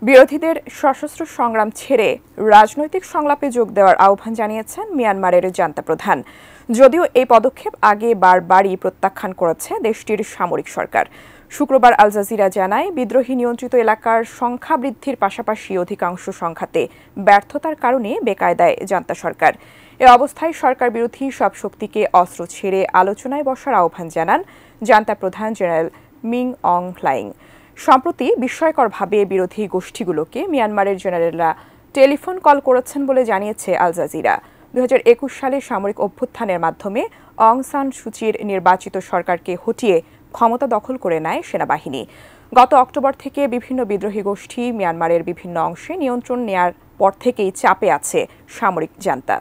বিরোধীদের সশস্ত্র সংগ্রাম ছেড়ে রাজনৈতিক সংলাপে যোগ দেওয়ার আহ্বান জানিয়েছেন মিয়ানমারের জান্তা প্রধান। যদিও এই পদক্ষেপ আগে বারবারই প্রত্যাখ্যান করেছে দেশটির সামরিক সরকার। শুক্রবার আল জাজিরা জানায়, বিদ্রোহী নিয়ন্ত্রিত এলাকার সংখ্যা বৃদ্ধির পাশাপাশি অধিকাংশ সংখ্যাতে ব্যর্থতার কারণে বেকায়দায় জান্তা সরকার। এ অবস্থায় সরকার বিরোধী সব শক্তিকে অস্ত্র ছেড়ে আলোচনায় বসার আহ্বান জানান জান্তা প্রধান জেনারেল মিং অং হ্লাইং। সম্প্রতি বিস্ময়করভাবে বিরোধী গোষ্ঠীগুলোকে মিয়ানমারের জেনারেলরা টেলিফোন কল করেছেন বলে জানিয়েছে আল জাজিরা। 2021 সালে সামরিক অভ্যুত্থানের মাধ্যমে অং সান সুচির নির্বাচিত সরকারকে হটিয়ে ক্ষমতা দখল করে নেয় সেনাবাহিনী। গত অক্টোবর থেকে বিভিন্ন বিদ্রোহী গোষ্ঠী মিয়ানমারের বিভিন্ন অংশে নিয়ন্ত্রণ নেয়ার পর থেকেই চাপে আছে সামরিক জান্তা।